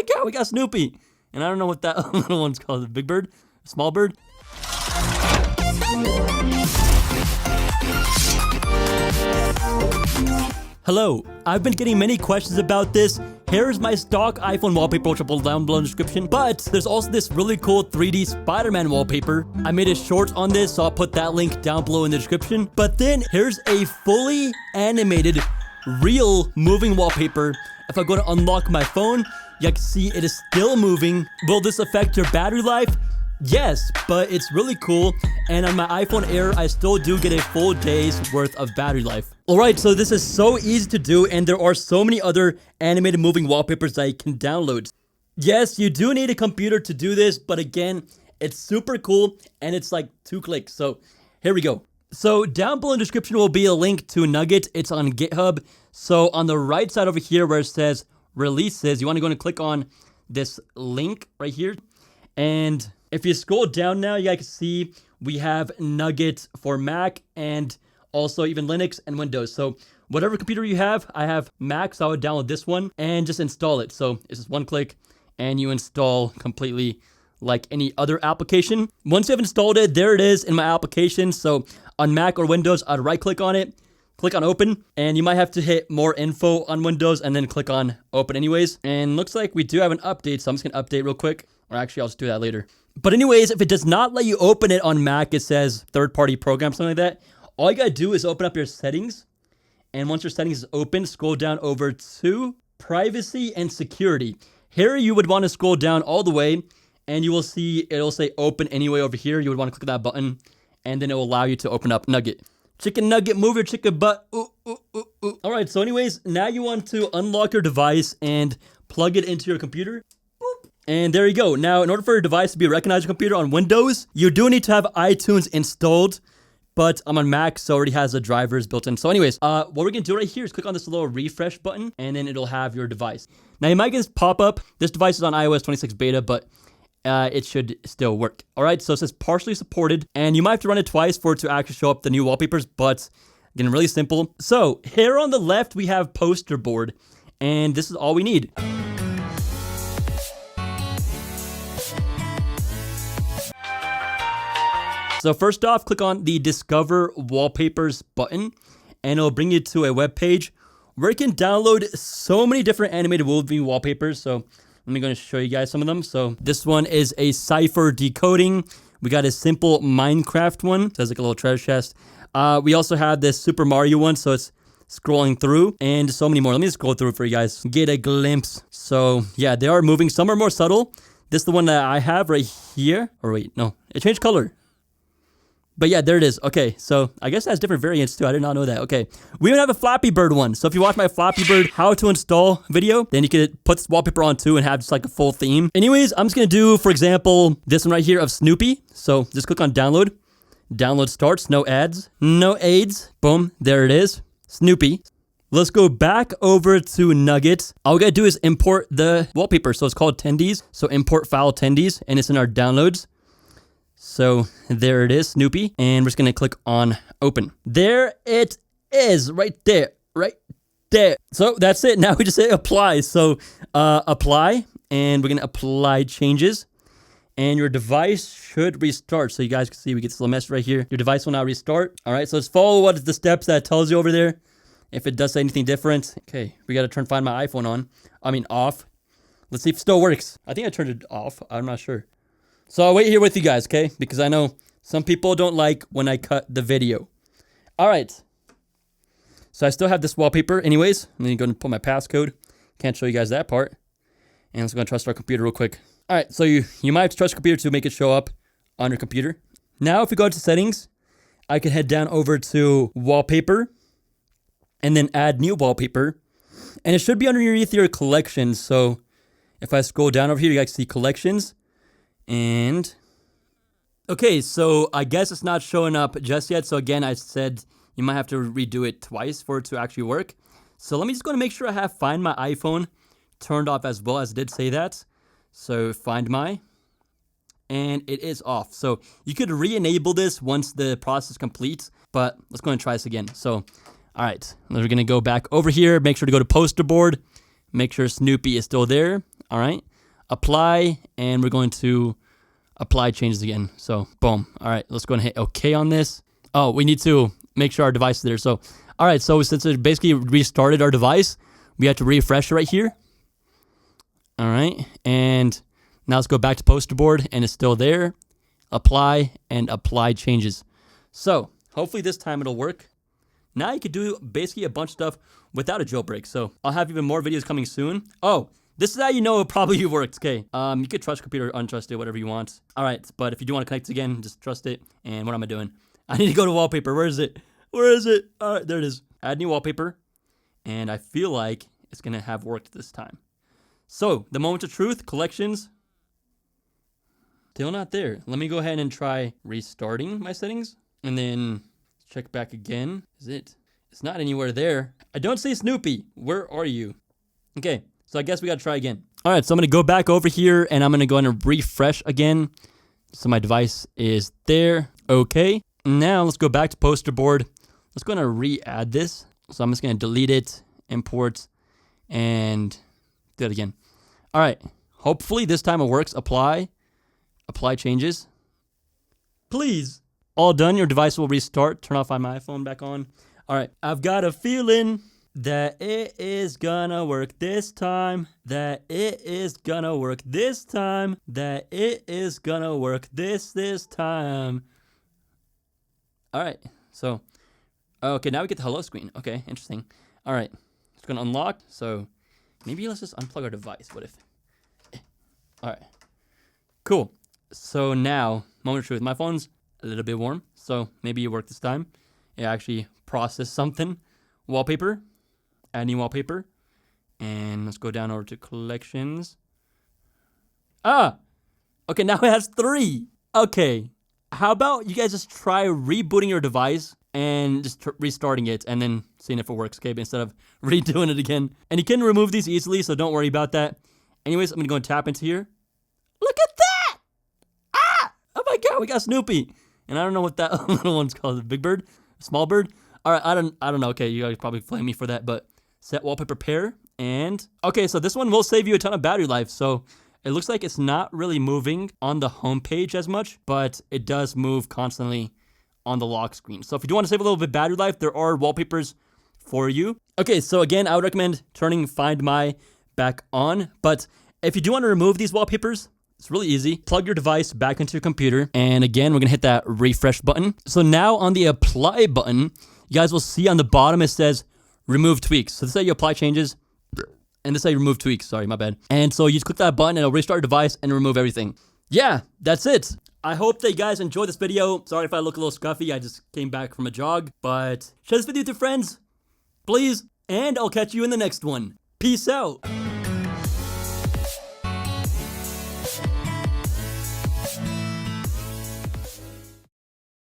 my God, we got Snoopy. And I don't know what that little one's called. A big bird? A small bird? Hello, I've been getting many questions about this. Here's my stock iPhone wallpaper, which I'll put down below in the description. But there's also this really cool 3D Spider-Man wallpaper. I made a short on this, so I'll put that link down below in the description. But then here's a fully animated, real moving wallpaper. If I go to unlock my phone, you can see it is still moving. Will this affect your battery life? Yes, but it's really cool, and on my iPhone Air, I still do get a full day's worth of battery life. Alright, so this is so easy to do, and there are so many other animated moving wallpapers that you can download. Yes, you do need a computer to do this, but again, it's super cool, and it's like 2 clicks, so here we go. So down below in the description will be a link to Nugget. It's on GitHub. So on the right side over here where it says releases, you want to go and click on this link right here, and if you scroll down now, you guys can see we have Nugget for Mac and also even Linux and Windows. So whatever computer you have, I have Mac, so I would download this one and just install it. So it's just 1 click and you install completely like any other application. Once you have installed it, there it is in my application. So on Mac or Windows, I'd right click on it, click on open, and you might have to hit more info on Windows and then click on open anyways. And looks like we do have an update, so I'm just gonna update real quick. Or actually, I'll just do that later. But anyways, if it does not let you open it on Mac, it says third-party program, something like that. All you gotta do is open up your settings. And once your settings is open, scroll down over to privacy and security. Here, you would want to scroll down all the way, and you will see it'll say open anyway over here. You would want to click that button, and then it will allow you to open up Nugget. Chicken nugget, move your chicken butt. Ooh, ooh, ooh, ooh. All right, so anyways, now you want to unlock your device and plug it into your computer. And there you go. Now, in order for your device to be a recognized computer on Windows, you do need to have iTunes installed, but I'm on Mac, so it already has the drivers built in. So anyways, what we're going to do right here is click on this little refresh button, and then it'll have your device. Now, you might get this pop-up. This device is on iOS 26 beta, but it should still work. All right, so it says partially supported, and you might have to run it twice for it to actually show up the new wallpapers, but again, really simple. So here on the left, we have poster board, and this is all we need. So first off, click on the Discover Wallpapers button, and it'll bring you to a web page where you can download so many different animated moving wallpapers. So let me go and show you guys some of them. So this one is a cipher decoding. We got a simple Minecraft one. So it's like a little treasure chest. We also have this Super Mario one, so it's scrolling through, and so many more. Let me just scroll through for you guys, get a glimpse. So yeah, they are moving. Some are more subtle. This is the one that I have right here. Or wait, no, it changed color. But yeah, there it is. Okay, so I guess it has different variants too. I did not know that. Okay, we even have a Flappy Bird one. So if you watch my Flappy Bird how to install video, then you could put this wallpaper on too and have just like a full theme. Anyways, I'm just gonna do, for example, this one right here of Snoopy. So just click on download. Download starts, no ads, no aids. Boom, there it is, Snoopy. Let's go back over to Nugget. All we gotta do is import the wallpaper. So it's called Tendies. So import file Tendies, and it's in our downloads. So there it is, Snoopy, and we're just gonna click on open. There it is, right there, right there. So that's it. Now we just say apply. So apply, and we're gonna apply changes, and your device should restart. So you guys can see we get this little message right here. Your device will now restart. All right, so let's follow what is the steps that it tells you over there. If it does say anything different, okay, we gotta find my iPhone off. Let's see if it still works. I think I turned it off. I'm not sure. So I'll wait here with you guys, okay? Because I know some people don't like when I cut the video. All right. So I still have this wallpaper anyways. I'm going to go and put my passcode. Can't show you guys that part. And let's go and trust our computer real quick. All right, so you might have to trust your computer to make it show up on your computer. Now, if we go to settings, I can head down over to wallpaper and then add new wallpaper. And it should be underneath your collections. So if I scroll down over here, you guys see collections. And okay, so I guess it's not showing up just yet. So again, I said you might have to redo it twice for it to actually work. So let me just go and make sure I have Find My iPhone turned off as well, as it did say that. So Find My, and it is off. So you could re-enable this once the process completes, but let's go and try this again. So, all right, we're gonna go back over here, make sure to go to poster board, make sure Snoopy is still there. All right, apply, and we're going to apply changes again. So boom. All right, let's go and hit OK on this. Oh, we need to make sure our device is there. So, all right, so since it basically restarted our device, we have to refresh it right here. All right, and now let's go back to poster board, and it's still there. Apply and apply changes. So hopefully this time it'll work. Now you could do basically a bunch of stuff without a jailbreak. So I'll have even more videos coming soon. Oh, this is how you know it probably works. Okay, you could trust computer, untrust it, whatever you want. All right, but if you do want to connect again, just trust it. And what am I doing? I need to go to wallpaper. Where is it? Where is it? All right, there it is. Add new wallpaper. And I feel like it's going to have worked this time. So the moment of truth, collections. Still not there. Let me go ahead and try restarting my settings. And then check back again. Is it? It's not anywhere there. I don't see Snoopy. Where are you? Okay, so I guess we got to try again. All right, so I'm going to go back over here, and I'm going to go and refresh again. So my device is there. Okay. Now let's go back to poster board. Let's go and re-add this. So I'm just going to delete it, import, and do it again. All right. Hopefully this time it works. Apply changes. Please. All done. Your device will restart. Turn off my iPhone back on. All right. I've got a feeling that it is gonna work this time. That it is gonna work this time. That it is gonna work this time. All right. So, okay, now we get the hello screen. Okay, interesting. All right. It's gonna unlock. So maybe let's just unplug our device. What if? All right. Cool. So now, moment of truth. My phone's a little bit warm, so maybe it worked this time. It actually processed something. Wallpaper. Add new wallpaper. And let's go down over to collections. Ah! Okay, now it has 3. Okay. How about you guys just try rebooting your device and just restarting it and then seeing if it works, okay? Instead of redoing it again. And you can remove these easily, so don't worry about that. Anyways, I'm going to go and tap into here. Look at that! Ah! Oh my god, we got Snoopy. And I don't know what that little one's called. Big bird? Small bird? All right, I don't know. Okay, you guys probably flame me for that, but set wallpaper pair. And okay, so this one will save you a ton of battery life. So it looks like it's not really moving on the home page as much, but it does move constantly on the lock screen. So if you do want to save a little bit battery life, there are wallpapers for you. Okay, so again, I would recommend turning Find My back on. But if you do want to remove these wallpapers, it's really easy. Plug your device back into your computer. And again, we're going to hit that refresh button. So now on the apply button, you guys will see on the bottom, it says remove tweaks. So this is how you apply changes. And this is how you remove tweaks. Sorry, my bad. And so you just click that button and it'll restart your device and remove everything. Yeah, that's it. I hope that you guys enjoyed this video. Sorry if I look a little scruffy. I just came back from a jog. But share this video with your friends, please. And I'll catch you in the next one. Peace out.